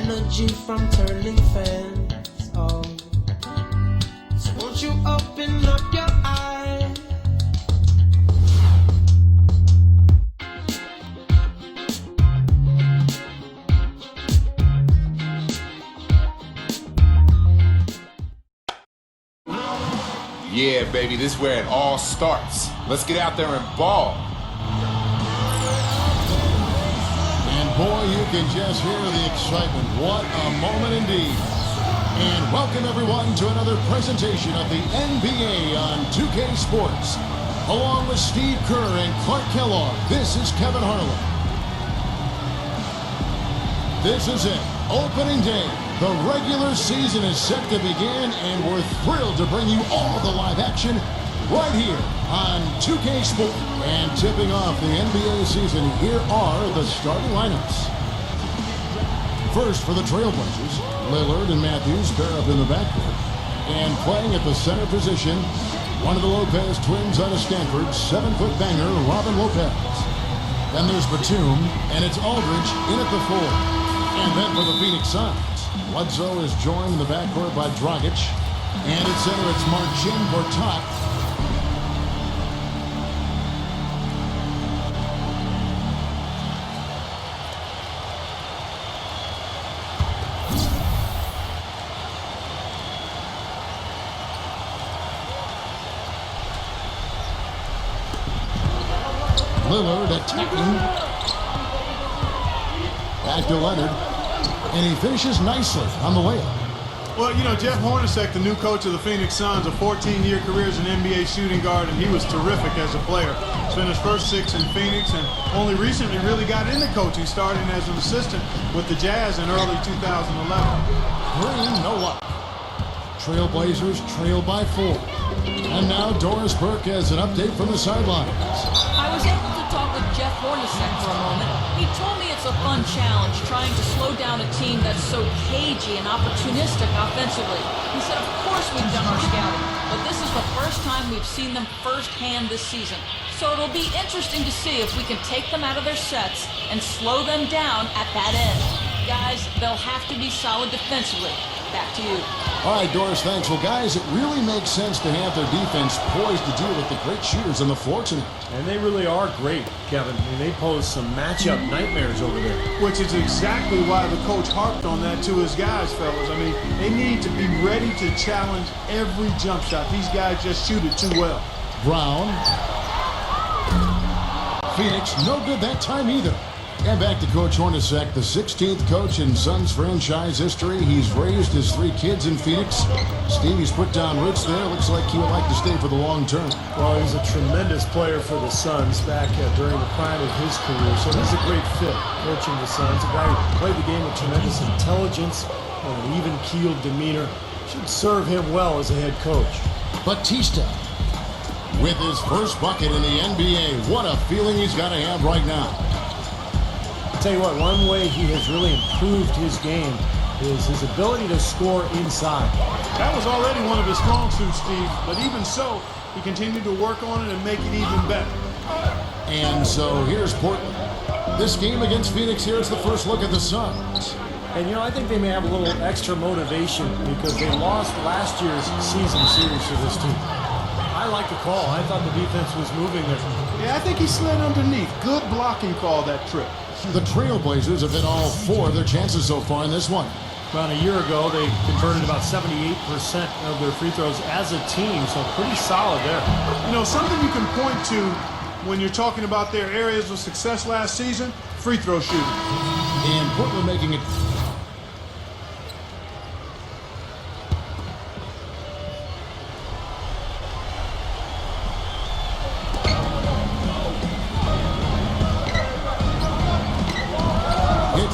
energy from turning fans on. So won't you open up your eyes? Yeah, baby, this is where it all starts. Let's get out there and ball. And boy, you can just hear the excitement. What a moment indeed. And welcome everyone to another presentation of the NBA on 2K Sports. Along with Steve Kerr and Clark Kellogg, this is Kevin Harlan. This is it, opening day. The regular season is set to begin, and we're thrilled to bring you all the live action right here on 2K Sports. And tipping off the NBA season, here are the starting lineups. First for the Trailblazers, Lillard and Matthews pair up in the backcourt. And playing at the center position, one of the Lopez twins out of Stanford, 7-foot banger, Robin Lopez. Then there's Batum, and it's Aldridge in at the 4. And then for the Phoenix Suns, Bledsoe is joined in the backcourt by Dragic. And at center, it's Marcin Gortat. Lillard attacking. Back to Leonard. And he finishes nicely on the layup. Well, you know, Jeff Hornacek, the new coach of the Phoenix Suns, a 14-year career as an NBA shooting guard, and he was terrific as a player. Spent his first 6 in Phoenix and only recently really got into coaching, starting as an assistant with the Jazz in early 2011. Green, no luck. Trailblazers trail by 4. And now Doris Burke has an update from the sidelines. I was able to talk with Jeff Hornacek for a moment. He told me it's a fun challenge trying to slow down a team that's so cagey and opportunistic offensively. He said, of course we've done our scouting, but this is the first time we've seen them firsthand this season. So it'll be interesting to see if we can take them out of their sets and slow them down at that end. Guys, they'll have to be solid defensively. Back to you. All right, Doris, thanks. Well, guys, it really makes sense to have their defense poised to deal with the great shooters on the floor tonight. And they really are great, Kevin. I mean, they pose some matchup nightmares over there. Which is exactly why the coach harped on that to his guys, fellas. I mean, they need to be ready to challenge every jump shot. These guys just shoot it too well. Brown. Phoenix, no good that time either. And back to Coach Hornacek, the 16th coach in Suns franchise history. He's raised his 3 kids in Phoenix. Stevie's put down roots there. Looks like he would like to stay for the long term. Well, he's a tremendous player for the Suns back during the prime of his career. So he's a great fit coaching the Suns. A guy who played the game with tremendous intelligence and an even-keeled demeanor. Should serve him well as a head coach. Batista with his first bucket in the NBA. What a feeling he's got to have right now. I'll tell you what, one way he has really improved his game is his ability to score inside. That was already one of his strong suits, Steve, but even so, he continued to work on it and make it even better. And so here's Portland. This game against Phoenix, here's the first look at the Suns. And, you know, I think they may have a little extra motivation because they lost last year's season series to this team. I like the call. I thought the defense was moving there. Yeah, I think he slid underneath. Good blocking call that trip. The Trailblazers have hit all 4 of their chances so far in this one. About a year ago, they converted about 78% of their free throws as a team, so pretty solid there. You know, something you can point to when you're talking about their areas of success last season, free throw shooting. And Portland making it.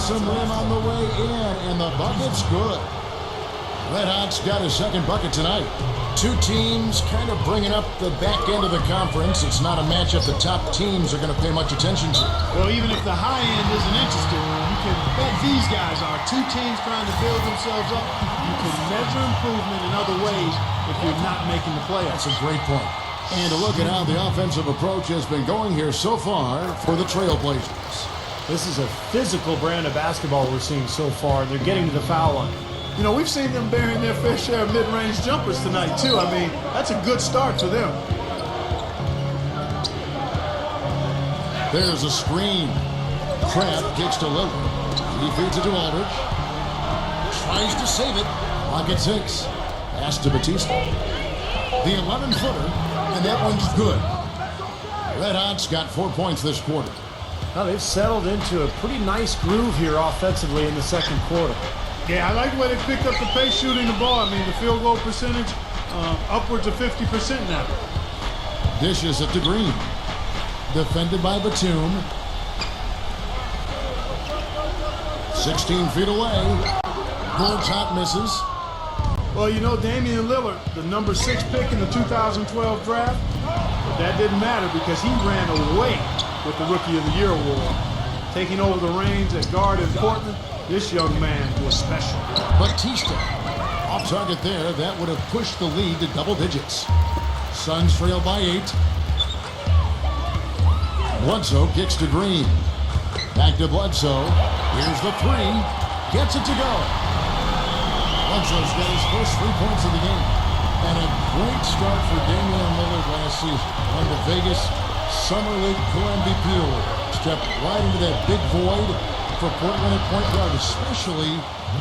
Some rim on the way in, and the bucket's good. Red Hot's got his second bucket tonight. 2 teams kind of bringing up the back end of the conference. It's not a matchup the top teams are going to pay much attention to. Well, even if the high end isn't interested, you can bet these guys are. 2 teams trying to build themselves up. You can measure improvement in other ways if you're not making the playoffs. That's a great point. And to look at how the offensive approach has been going here so far for the Trailblazers. This is a physical brand of basketball we're seeing so far. They're getting to the foul line. You know, we've seen them burying their fair share of mid-range jumpers tonight, too. I mean, that's a good start for them. There's a screen. Kraft kicks to Lillard. He feeds it to Aldridge. Tries to save it. Clock at 6. Pass to Batista. The 11-footer, and that one's good. Red Hot's got 4 points this quarter. Now they've settled into a pretty nice groove here offensively in the second quarter. Yeah, I like the way they picked up the pace shooting the ball. I mean, the field goal percentage, upwards of 50% now. Dishes it to Green. Defended by Batum. 16 feet away. Gortat misses. Well, you know, Damian Lillard, the number 6 pick in the 2012 draft, but that didn't matter because he ran away with the Rookie of the Year award. Taking over the reins at guard in Portland, this young man was special. Batista off target there. That would have pushed the lead to double digits. Suns trail by 8. Bledsoe kicks to Green. Back to Bledsoe. Here's the 3. Gets it to go. Bledsoe's got his first 3 points of the game. And a great start for Damian Lillard last season. Won the Vegas Summer League co-MVP award. Stepped right into that big void for Portland at point guard, especially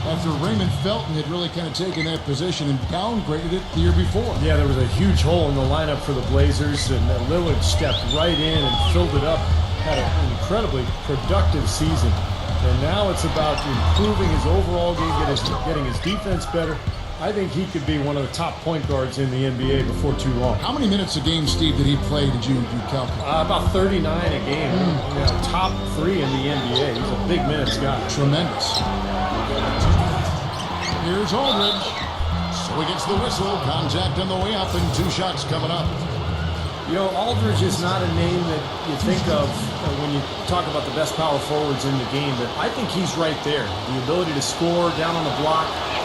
after Raymond Felton had really kind of taken that position and downgraded it the year before. Yeah, there was a huge hole in the lineup for the Blazers, and Lillard stepped right in and filled it up. Had an incredibly productive season. And now it's about improving his overall game, getting his defense better. I think he could be one of the top point guards in the NBA before too long. How many minutes a game, Steve, did he play, did you calculate? About 39 a game. Top 3 in the NBA. He's a big minutes guy. Tremendous. Here's Aldridge. So he gets the whistle. Contact on the way up and 2 shots coming up. You know, Aldridge is not a name that you think of when you talk about the best power forwards in the game, but I think he's right there. The ability to score down on the block.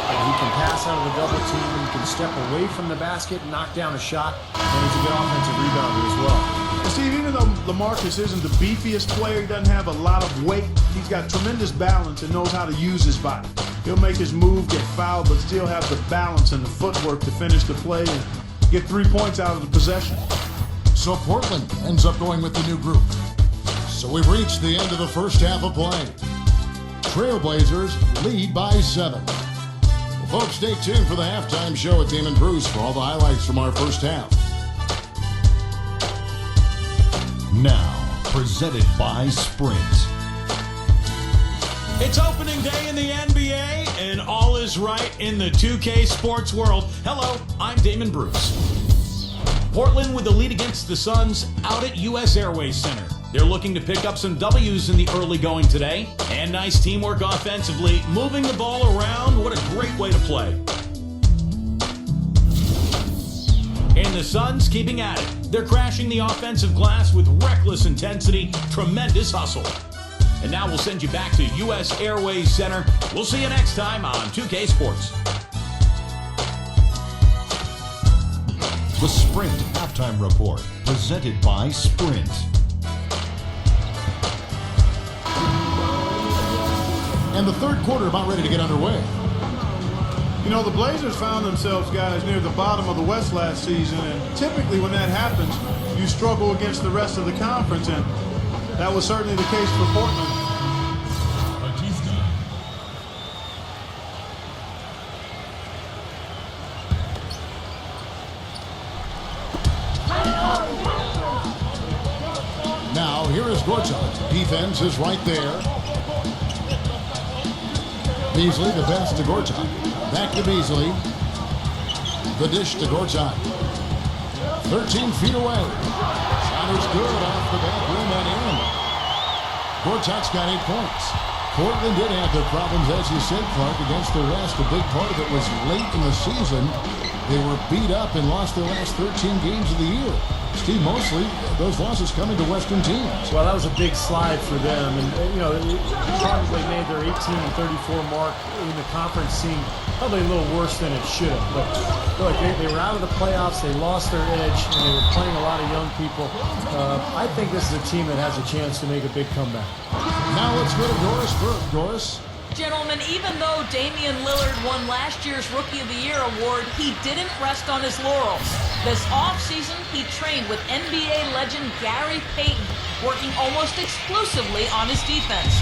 He can pass out of the double team. He can step away from the basket, knock down a shot, and he's a good offensive rebounder as well. Well, Steve, even though LaMarcus isn't the beefiest player, he doesn't have a lot of weight, he's got tremendous balance and knows how to use his body. He'll make his move, get fouled, but still have the balance and the footwork to finish the play and get 3 points out of the possession. So Portland ends up going with the new group. So we've reached the end of the first half of play. Trailblazers lead by 7. Well, folks, stay tuned for the halftime show with Damon Bruce for all the highlights from our first half. Now, presented by Sprint. It's opening day in the NBA, and all is right in the 2K sports world. Hello, I'm Damon Bruce. Portland with the lead against the Suns out at U.S. Airways Center. They're looking to pick up some W's in the early going today. And nice teamwork offensively, moving the ball around. What a great way to play. And the Suns keeping at it. They're crashing the offensive glass with reckless intensity, tremendous hustle. And now we'll send you back to U.S. Airways Center. We'll see you next time on 2K Sports. The Sprint Halftime Report, presented by Sprint. And the third quarter about ready to get underway. You know, the Blazers found themselves, guys, near the bottom of the West last season, and typically when that happens, you struggle against the rest of the conference, and that was certainly the case for Portland. Now, here is Gortat. Defense is right there. Beasley, the pass to Gortat. Back to Beasley. The dish to Gortat. 13 feet away. Shot is good off the back rim and in. Gortat's got 8 points. Portland did have their problems, as you said, Clark, against the West. A big part of it was late in the season. They were beat up and lost their last 13 games of the year. Steve, mostly those losses coming to Western teams. Well, that was a big slide for them, and you know, they probably made their 18-34 mark in the conference seem probably a little worse than it should have. But look, they were out of the playoffs, they lost their edge, and they were playing a lot of young people. I think this is a team that has a chance to make a big comeback. Now let's go to Doris Burke. Doris? Gentlemen, even though Damian Lillard won last year's Rookie of the Year award, he didn't rest on his laurels. This offseason, he trained with NBA legend Gary Payton, working almost exclusively on his defense.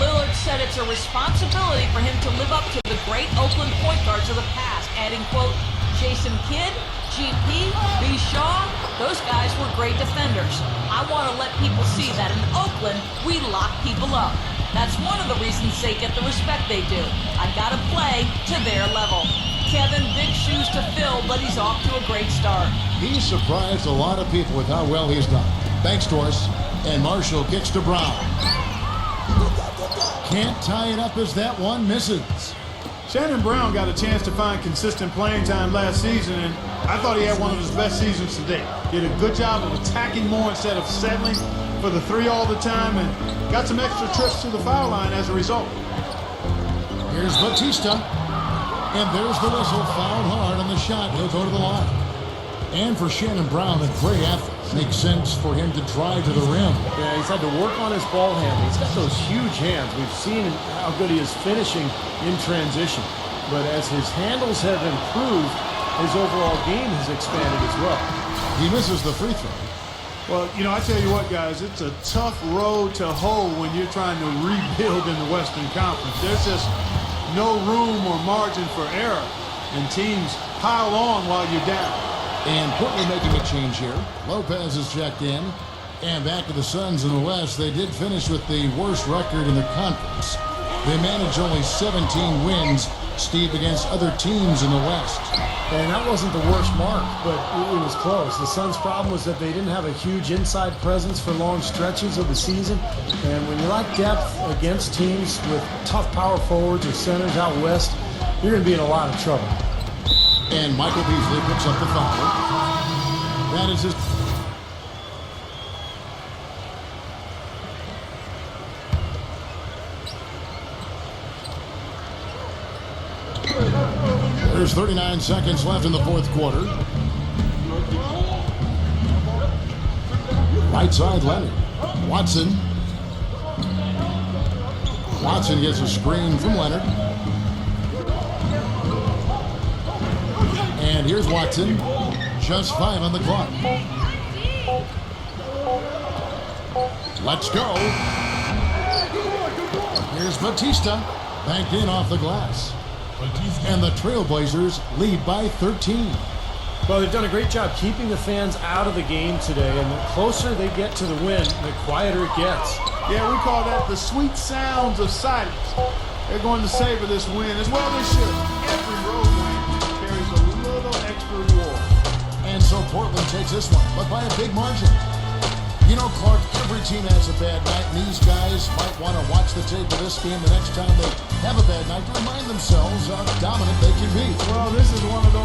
Lillard said it's a responsibility for him to live up to the great Oakland point guards of the past, adding, quote, Jason Kidd, GP, B. Shaw, those guys were great defenders. I want to let people see that in Oakland, we lock people up. That's one of the reasons they get the respect they do. I gotta play to their level. Kevin, big shoes to fill, but he's off to a great start. He's surprised a lot of people with how well he's done. Thanks, Doris. And Marshall kicks to Brown. Can't tie it up as that one misses. Shannon Brown got a chance to find consistent playing time last season, and I thought he had one of his best seasons to date. Did a good job of attacking more instead of settling for the three all the time, and got some extra trips to the foul line as a result. Here's Batista. And there's the whistle. Fouled hard on the shot. He'll go to the line. And for Shannon Brown, a great effort. Makes sense for him to drive to the rim. Yeah, he's had to work on his ball handling. He's got those huge hands. We've seen how good he is finishing in transition. But as his handles have improved, his overall game has expanded as well. He misses the free throw. Well, you know, I tell you what, guys, it's a tough road to hoe when you're trying to rebuild in the Western Conference. There's just no room or margin for error, and teams pile on while you're down. And Portland making a change here. Lopez is checked in. And back to the Suns in the West. They did finish with the worst record in the conference. They managed only 17 wins, Steve, against other teams in the West. And that wasn't the worst mark, but it was close. The Suns' problem was that they didn't have a huge inside presence for long stretches of the season. And when you lack depth against teams with tough power forwards or centers out west, you're going to be in a lot of trouble. And Michael Beasley picks up the foul. That is his... There's 39 seconds left in the fourth quarter. Right side, Leonard. Watson. Watson gets a screen from Leonard. And here's Watson. Just 5 on the clock. Let's go. Here's Batista. Banked in off the glass. And the Trailblazers lead by 13. Well, they've done a great job keeping the fans out of the game today, and the closer they get to the win, the quieter it gets. Yeah, we call that the sweet sounds of silence. They're going to savor this win as well they should. Every road win carries a little extra reward. And so Portland takes this one, but by a big margin. You know, Clark, every team has a bad night, and these guys might want to watch the tape of this game the next time they have a bad night to remind themselves how dominant they can be. Well, this is one of those